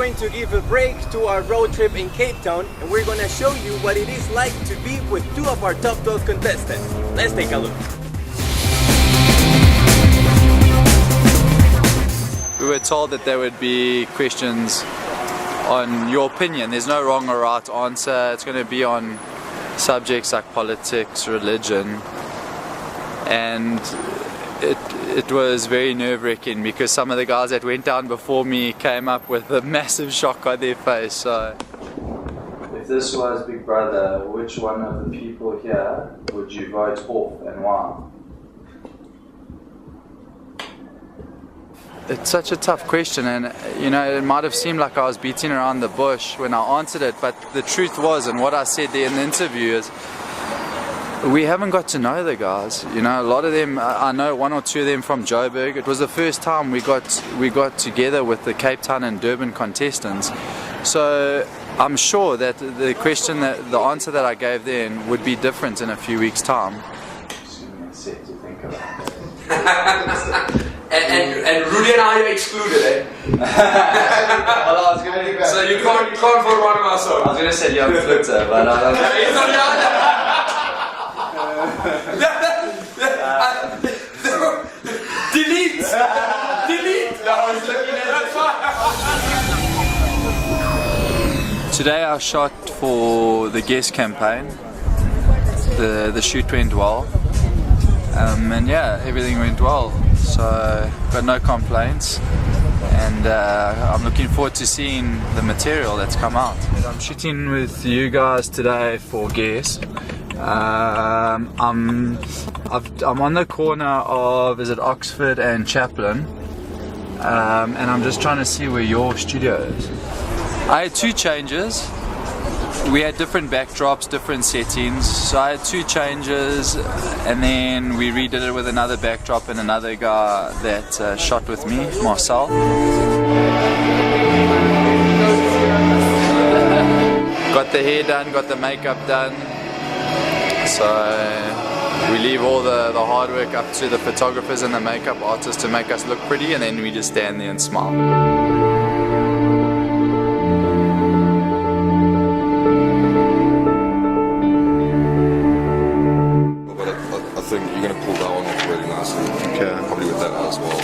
going to give a break to our road trip in Cape Town, and we're going to show you what it is like to be with two of our top 12 contestants. Let's take a look. We were told that there would be questions on your opinion. There's no wrong or right answer. It's going to be on subjects like politics, religion, and it was very nerve-wracking because some of the guys that went down before me came up with a massive shock on their face. So, if this was Big Brother, which one of the people here would you vote off and why? It's such a tough question, and you know, it might have seemed like I was beating around the bush when I answered it, but the truth was, and what I said there in the interview is, we haven't got to know the guys. You know, a lot of them, I know one or two of them from Joburg. It was the first time we got together with the Cape Town and Durban contestants. So I'm sure that the answer that I gave then would be different in a few weeks' time. Set to think about it. And Rudi and I are excluded, eh? Well, I was going to so you can't vote one of us out. I was going to say young Flitter, but I don't know. He's on the other. Delete! Delete! No, I was looking at it. Today I shot for the guest campaign. The shoot went well. And yeah, everything went well. So got no complaints, and I'm looking forward to seeing the material that's come out. I'm shooting with you guys today for guests. I'm on the corner of, is it Oxford and Chaplin, and I'm just trying to see where your studio is. I had two changes. We had different backdrops, different settings, so I had two changes, and then we redid it with another backdrop and another guy that shot with me, Mr.South. Got the hair done, got the makeup done, so we leave all the hard work up to the photographers and the makeup artists to make us look pretty, and then we just stand there and smile. I think you're going to pull that one off really nicely. Okay. Probably with that as well.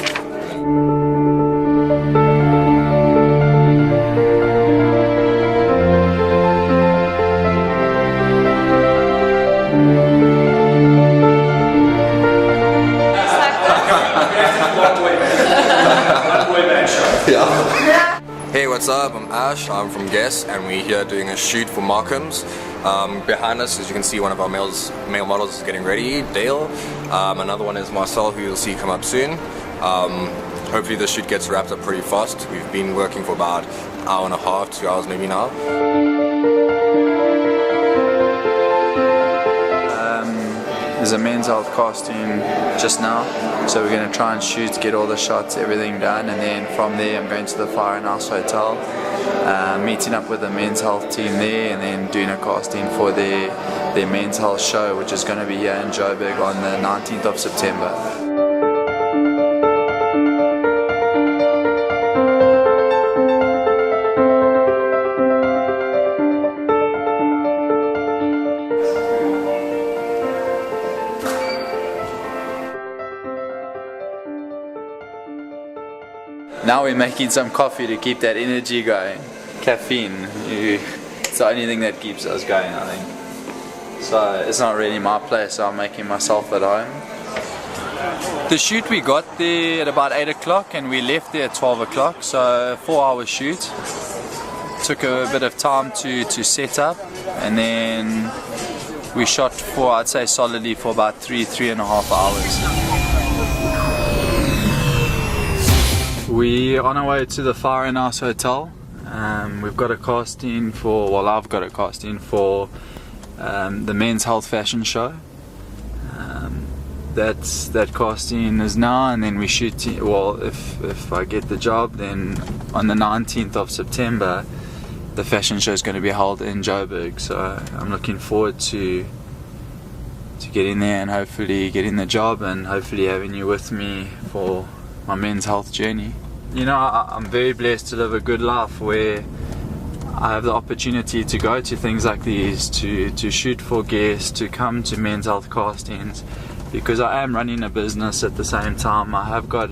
Yeah. Hey, what's up? I'm Ash. I'm from Guess, and we're here doing a shoot for Markham's. Behind us, as you can see, one of our male models is getting ready, Dale. Another one is Marcel, who you'll see come up soon. Hopefully the shoot gets wrapped up pretty fast. We've been working for about an hour and a half, 2 hours maybe now. There's a men's health casting just now, so we're going to try and shoot, get all the shots, everything done, and then from there I'm going to the Fire and House Hotel, meeting up with the men's health team there, and then doing a casting for their men's health show, which is going to be here in Joburg on the 19th of September. Now we're making some coffee to keep that energy going. Caffeine, it's the only thing that keeps us going, I think. So it's not really my place, so I'm making myself at home. The shoot, we got there at about 8 o'clock and we left there at 12 o'clock, so 4-hour shoot. Took a bit of time to set up, and then we shot for, I'd say solidly for about 3.5 hours. We're on our way to the Fire and House Hotel. We've got a casting for, well, I've got a casting for the men's health fashion show. That casting is now, and then we shoot, well, if I get the job, then on the 19th of September the fashion show is going to be held in Joburg, so I'm looking forward to getting there and hopefully getting the job, and hopefully having you with me for my men's health journey. you know, I'm very blessed to live a good life where I have the opportunity to go to things like these, to shoot for guests, to come to Men's Health castings, because I am running a business at the same time. I have got,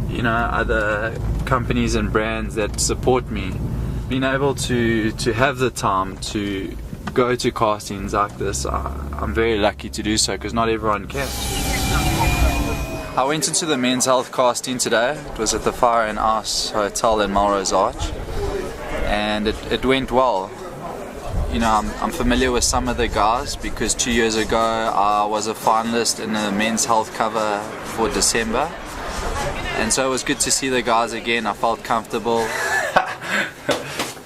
you know, other companies and brands that support me. Being able to have the time to go to castings like this, I'm very lucky to do so, because not everyone can. I went into the Men's Health casting today. It was at the Fire and Ice Hotel in Melrose Arch, and it went well. You know, I'm familiar with some of the guys because 2 years ago I was a finalist in the Men's Health cover for December, and so it was good to see the guys again. I felt comfortable.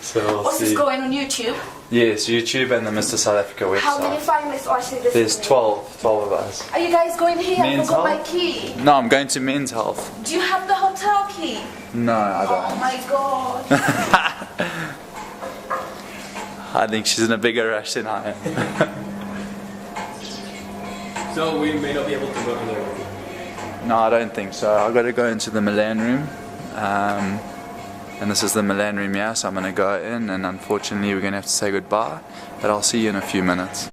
So What's this going on YouTube? Yes, YouTube and the Mr. South Africa website. How many finalists are actually this? There's 12 of us. Are you guys going here? I Men's forgot my Health? key. No, I'm going to Men's Health. Do you have the hotel key? No, I don't. Oh my god. I think she's in a bigger rush than I am. So we may not be able to go in there. No, I don't think so. I've got to go into the Milan room. And this is the Milan room here, so I'm going to go in, and unfortunately we're going to have to say goodbye, but I'll see you in a few minutes.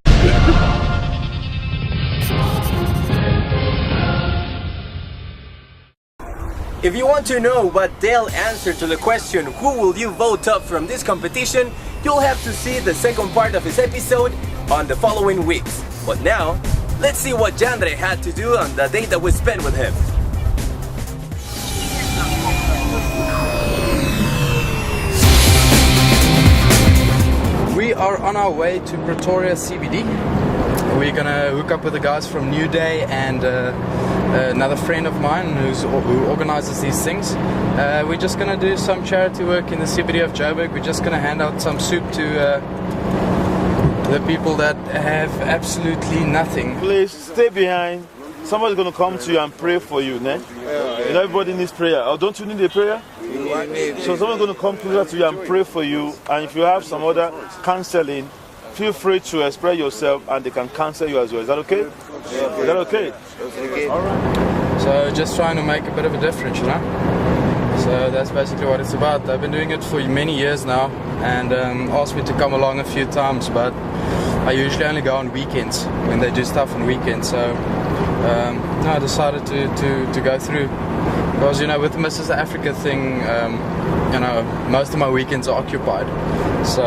If you want to know what Dale answered to the question, who will you vote up from this competition, you'll have to see the second part of his episode on the following weeks. But now, let's see what Jeandre had to do on the day that we spent with him. We are on our way to Pretoria CBD. We're gonna hook up with the guys from New Day and another friend of mine who organizes these things. We're just gonna do some charity work in the CBD of Joburg. We're just gonna hand out some soup to the people that have absolutely nothing. Please stay behind. Somebody's gonna come to you and pray for you, ne? You know, everybody needs prayer. Oh, don't you need a prayer? So someone's going to come closer to you and pray for you, and if you have some other counseling, feel free to express yourself and they can counsel you as well. Is that okay? Is that okay? All right. So just trying to make a bit of a difference, you know? So that's basically what it's about. I've been doing it for many years now, and asked me to come along a few times, but I usually only go on weekends when they do stuff on weekends. So no, I decided to go through. Because, you know, with the Mrs. Africa thing, you know, most of my weekends are occupied. So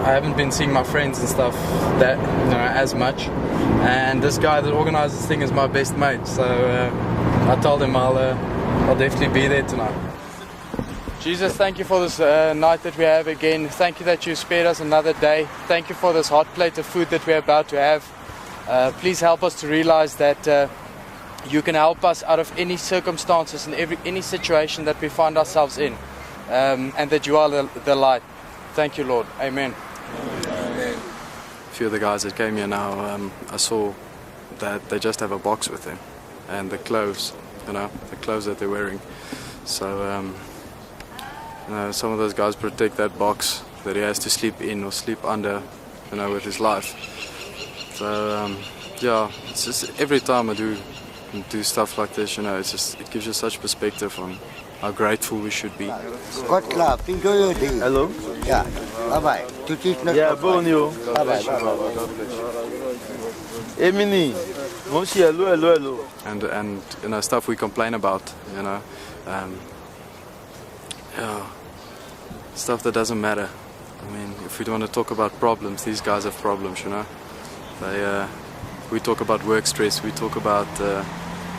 I haven't been seeing my friends and stuff that, you know, as much. And this guy that organizes this thing is my best mate. So I told him I'll definitely be there tonight. Jesus, thank you for this night that we have again. Thank you that you spared us another day. Thank you for this hot plate of food that we're about to have. Please help us to realize that you can help us out of any circumstances and any situation that we find ourselves in, and that you are the light. Thank you, Lord. Amen. A few of the guys that came here now, I saw that they just have a box with them, and the clothes, you know, the clothes that they're wearing. So, you know, some of those guys protect that box that he has to sleep in or sleep under, you know, with his life. So, yeah, it's just every time I do stuff like this, you know, it gives you such perspective on how grateful we should be. God club, enjoy your day. Hello? Yeah, bye-bye. To teach not Yeah, Bonio. Bye-bye. Emini. Moshi, hello. And you know, stuff we complain about, you know, yeah, stuff that doesn't matter. I mean, if we want to talk about problems, these guys have problems, you know. We talk about work stress, we talk about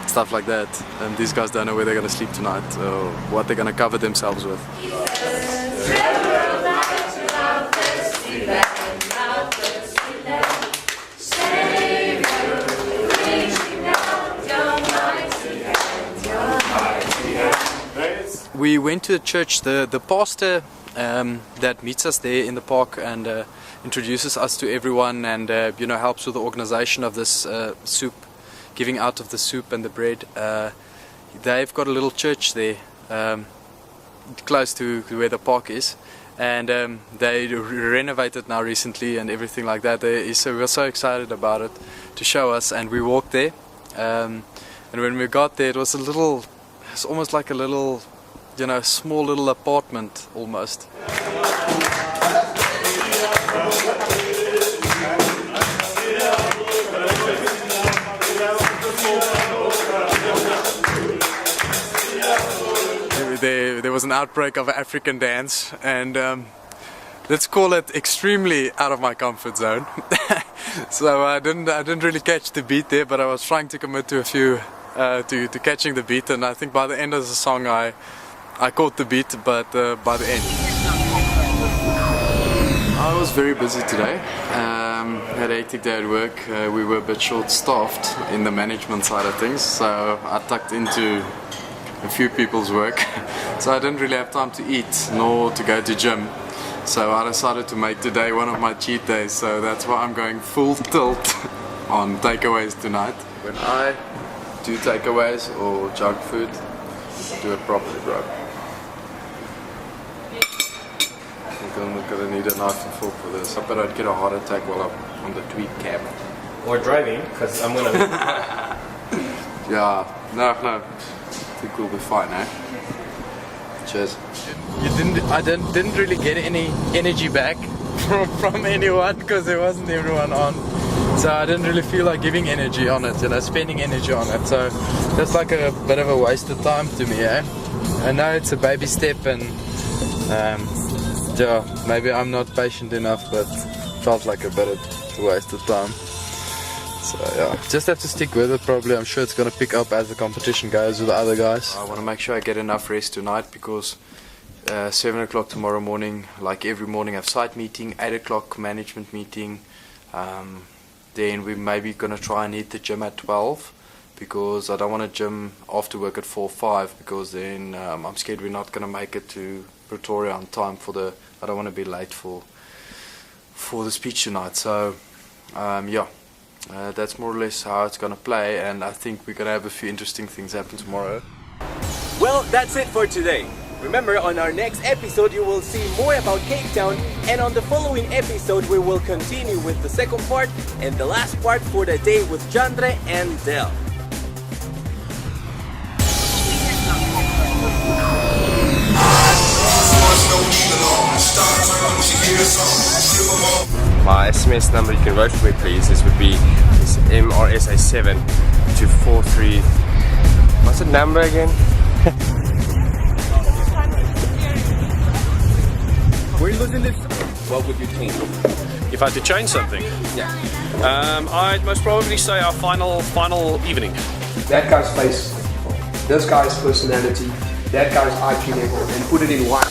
stuff like that, and these guys don't know where they're going to sleep tonight or what they're going to cover themselves with. We went to the church. The pastor that meets us there in the park and introduces us to everyone, and you know, helps with the organization of this soup, giving out of the soup and the bread. They've got a little church there close to where the park is, and they renovated now recently and everything like that. So we were so excited about it to show us, and we walked there, and when we got there, it's almost like a little you know, small little apartment almost. There was an outbreak of African dance, and let's call it extremely out of my comfort zone. So I didn't really catch the beat there, but I was trying to commit to a few to catching the beat, and I think by the end of the song I caught the beat, but by the end I was very busy today. Had a hectic day at work. We were a bit short-staffed in the management side of things, so I tucked into a few people's work. So I didn't really have time to eat nor to go to gym. So I decided to make today one of my cheat days, so that's why I'm going full tilt on takeaways tonight. When I do takeaways or junk food, do it properly, bro. I'm gonna need a knife and fork for this. I bet I'd get a heart attack while I'm on the tweet cab. Or driving, because I'm gonna... Yeah, no. I think we'll be fine, eh? Cheers. I didn't really get any energy back from anyone because there wasn't everyone on. So I didn't really feel like giving energy on it, you know, spending energy on it. So that's like a bit of a waste of time to me, eh? I know it's a baby step, and yeah, maybe I'm not patient enough, but felt like a bit of a waste of time. So yeah, just have to stick with it probably. I'm sure it's going to pick up as the competition goes with the other guys. I want to make sure I get enough rest tonight because 7 o'clock tomorrow morning, like every morning, I have site meeting, 8 o'clock management meeting. Then we're maybe going to try and hit the gym at 12 because I don't want to gym after work at 4 or 5 because then I'm scared we're not going to make it to Pretoria on time for the... I don't want to be late for the speech tonight. So yeah. That's more or less how it's going to play, and I think we're going to have a few interesting things happen tomorrow. Well, that's it for today. Remember, on our next episode you will see more about Cape Town, and on the following episode we will continue with the second part and the last part for the day with Jeandre and Del. My SMS number you can vote for me please, would be MRSA7 to 43. What's the number again? We're losing this. What would you change? If I had to change something, Yeah. I'd most probably say our final evening. That guy's face, this guy's personality, that guy's IQ level, and put it in one.